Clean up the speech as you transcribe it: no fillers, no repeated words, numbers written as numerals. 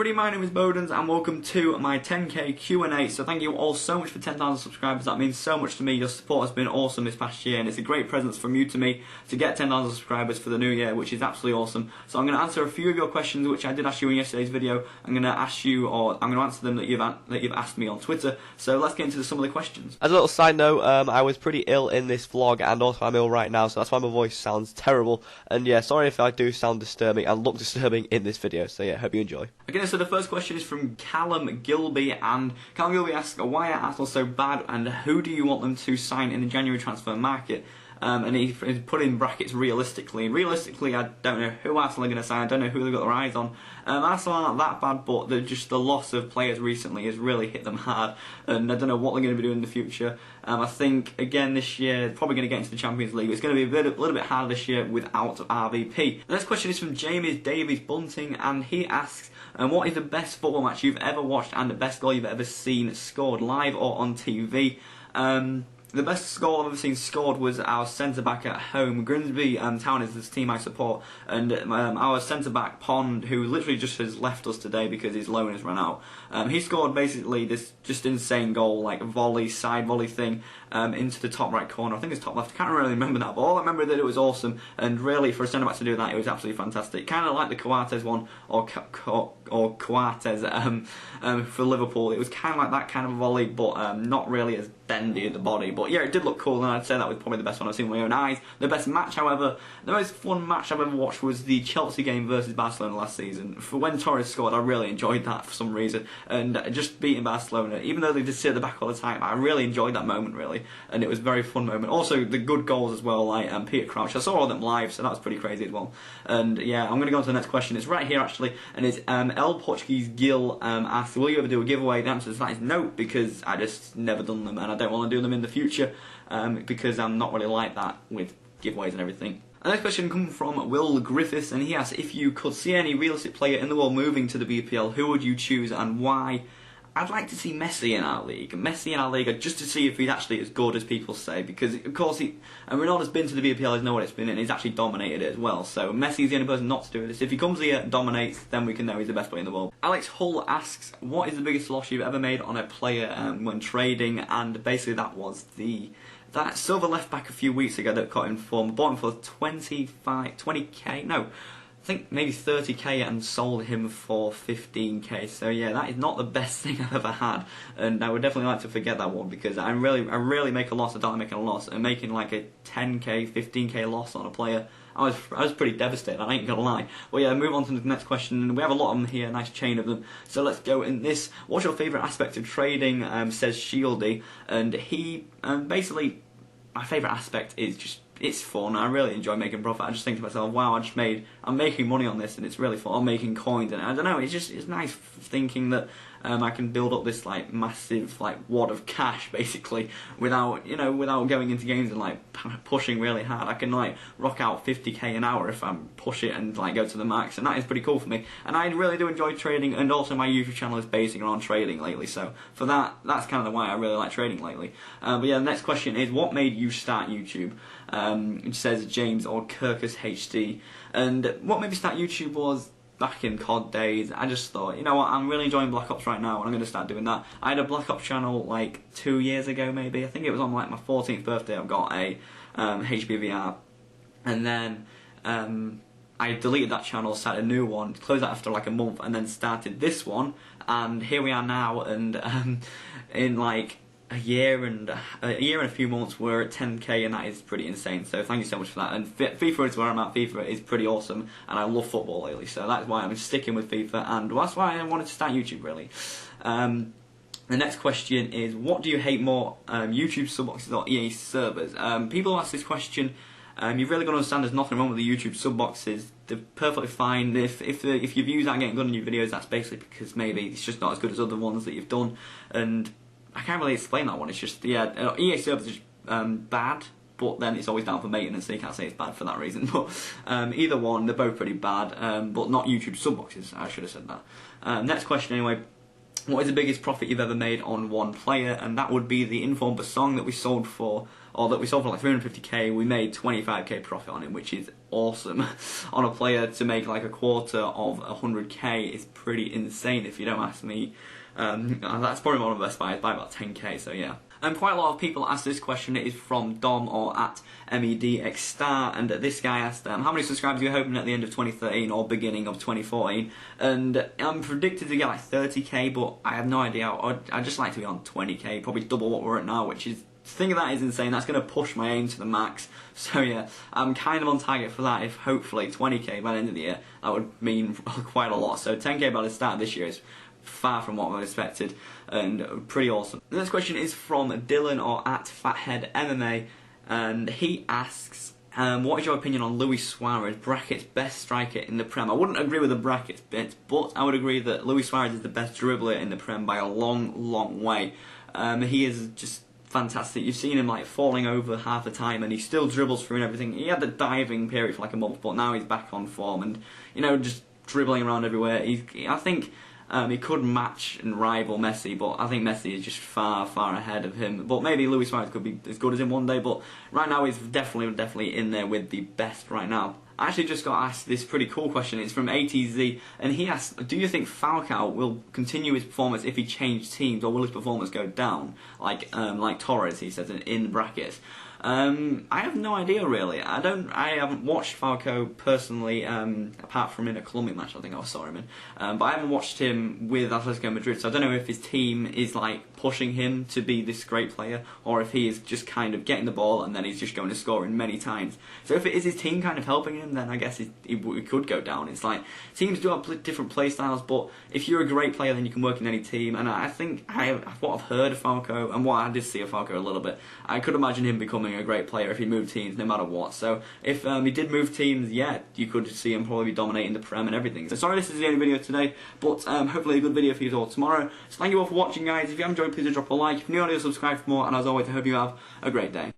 everybody, my name is Bodens and welcome to my 10k Q&A. So thank you all so much for 10,000 subscribers, that means so much to me. Your support has been awesome this past year and it's a great present from you to me to get 10,000 subscribers for the new year, which is absolutely awesome. So I'm going to answer a few of your questions which I did ask you in yesterday's video. I'm going to ask you, or I'm going to answer them that you've asked me on Twitter. So let's get into some of the questions. As a little side note, I was pretty ill in this vlog and also I'm ill right now, so that's why my voice sounds terrible. And yeah, sorry if I do sound disturbing and look disturbing in this video. So yeah, hope you enjoy. Okay, so the first question is from Callum Gilby, and Callum Gilby asks, why are Arsenal so bad and who do you want them to sign in the January transfer market? And he put in brackets realistically. And realistically, I don't know who Arsenal are going to sign. I don't know who they've got their eyes on. Arsenal aren't that bad, but just the loss of players recently has really hit them hard. And I don't know what they're going to be doing in the future. I think, again, this year, probably going to get into the Champions League. It's going to be a little bit harder this year without RVP. The next question is from James Davies Bunting, and he asks, what is the best football match you've ever watched and the best goal you've ever seen scored, live or on TV? The best goal I've ever seen scored was our centre-back at home. Grimsby Town is this team I support, and our centre-back Pond, who literally just has left us today because his loan has run out, he scored basically this just insane goal, like a volley, side volley thing, into the top right corner. I think it's top left, I can't really remember that, but all I remember that it was awesome, and really for a centre-back to do that, it was absolutely fantastic. Kind of like the Coates one, or Coates for Liverpool. It was kind of like that kind of volley, but not really as bendy at the body. But yeah, it did look cool, and I'd say that was probably the best one I've seen with my own eyes. The best match, however, the most fun match I've ever watched was the Chelsea game versus Barcelona last season. For when Torres scored, I really enjoyed that for some reason, and just beating Barcelona, even though they just sit at the back all the time, I really enjoyed that moment, really, and it was a very fun moment. Also, the good goals as well, like Peter Crouch, I saw all of them live, so that was pretty crazy as well. And yeah, I'm going to go on to the next question. It's right here, actually, and it's El Portuguese Gil asks, will you ever do a giveaway? The answer to that is no, because I just never done them, and I don't want to do them in the future, because I'm not really like that with giveaways and everything. The next question comes from Will Griffiths, and he asks, if you could see any realistic player in the world moving to the BPL, who would you choose and why? I'd like to see Messi in our league. Messi in our league, just to see if he's actually as good as people say, because of course and Ronaldo's been to the BPL, he's know what it's been, and he's actually dominated it as well. So Messi's the only person not to do this. If he comes here and dominates, then we can know he's the best player in the world. Alex Hull asks, what is the biggest loss you've ever made on a player when trading? And basically that was that silver left back a few weeks ago that got him from, bought him for 20k, no, I think maybe 30k, and sold him for 15k. So yeah, that is not the best thing I've ever had, and I would definitely like to forget that one, because I really make a loss. I don't like making a loss, and making like a 10k, 15k loss on a player, I was pretty devastated, I ain't gonna lie. Well yeah, move on to the next question, and we have a lot of them here, a nice chain of them. So let's go in this. What's your favourite aspect of trading? Says Shieldy, and he basically, my favourite aspect is just, it's fun. I really enjoy making profit. I just think to myself, wow, I'm making money on this, and it's really fun. I'm making coins, and I don't know, it's nice thinking that I can build up this like massive like wad of cash basically without going into games and like pushing really hard. I can like rock out 50k an hour if I push it and like go to the max, and that is pretty cool for me. And I really do enjoy trading, and also my YouTube channel is basing around trading lately. So for that's kind of why I really like trading lately. But yeah, the next question is, what made you start YouTube? It says James or Kirkus HD, and what made me start YouTube was back in COD days. I just thought, you know what, I'm really enjoying Black Ops right now, and I'm going to start doing that. I had a Black Ops channel like 2 years ago maybe. I think it was on like my 14th birthday. I got a HBVR, and then I deleted that channel, started a new one, closed that after like a month, and then started this one, and here we are now, and in like a year and a few months we're at 10k, and that is pretty insane. So thank you so much for that. And FIFA is where I'm at. FIFA is pretty awesome, and I love football lately, so that's why I'm sticking with FIFA, and that's why I wanted to start YouTube really. The next question is, what do you hate more, YouTube subboxes or EA servers? People ask this question. You've really got to understand there's nothing wrong with the YouTube subboxes. They're perfectly fine. If your views aren't getting good on your videos, that's basically because maybe it's just not as good as other ones that you've done, and I can't really explain that one. It's just, yeah, EA servers is bad, but then it's always down for maintenance, so you can't say it's bad for that reason. But either one, they're both pretty bad, but not YouTube subboxes. I should have said that. Next question anyway. what is the biggest profit you've ever made on one player? And that would be the Inform Basong that we sold for, like 350k. We made 25k profit on him, which is awesome. On a player to make like a quarter of 100k is pretty insane, if you don't ask me. That's probably one of the best buys by about 10k, so yeah. Quite a lot of people ask this question. It is from Dom, or at MEDXstar, and this guy asked, how many subscribers are you hoping at the end of 2013 or beginning of 2014? And I'm predicted to get like 30k, but I have no idea. I'd just like to be on 20k, probably double what we're at now, which is, think of that is insane. That's going to push my aim to the max. So yeah, I'm kind of on target for that. If hopefully 20k by the end of the year, that would mean quite a lot. So 10k by the start of this year is far from what I expected, and pretty awesome. The next question is from Dylan, or at Fathead MMA, and he asks, what is your opinion on Luis Suarez, brackets best striker in the Prem? I wouldn't agree with the brackets bit, but I would agree that Luis Suarez is the best dribbler in the Prem by a long way. He is just fantastic. You've seen him like falling over half the time, and he still dribbles through and everything. He had the diving period for like a month, but now he's back on form, and you know, just dribbling around everywhere. I think he could match and rival Messi, but I think Messi is just far ahead of him. But maybe Luis Suarez could be as good as him one day, but right now he's definitely in there with the best right now. I actually just got asked this pretty cool question. It's from ATZ, and he asked, do you think Falcao will continue his performance if he changed teams, or will his performance go down? Like Torres, he says in brackets. I have no idea really. I haven't watched Falcao personally, apart from in a Colombian match I think I saw him in. But I haven't watched him with Atletico Madrid, so I don't know if his team is like pushing him to be this great player, or if he is just kind of getting the ball and then he's just going to score in many times. So if it is his team kind of helping him, then I guess it could go down. It's like, teams do have different play styles, but if you're a great player then you can work in any team, and I think what I've heard of Falcao, and what I did see of Falcao a little bit, I could imagine him becoming a great player if he moved teams no matter what. So if he did move teams, yeah, you could see him probably be dominating the Prem and everything. So sorry this is the only video today, but hopefully a good video for you all tomorrow. So thank you all for watching, guys. If you have enjoyed, please do drop a like. If you're new, subscribe for more, and as always I hope you have a great day.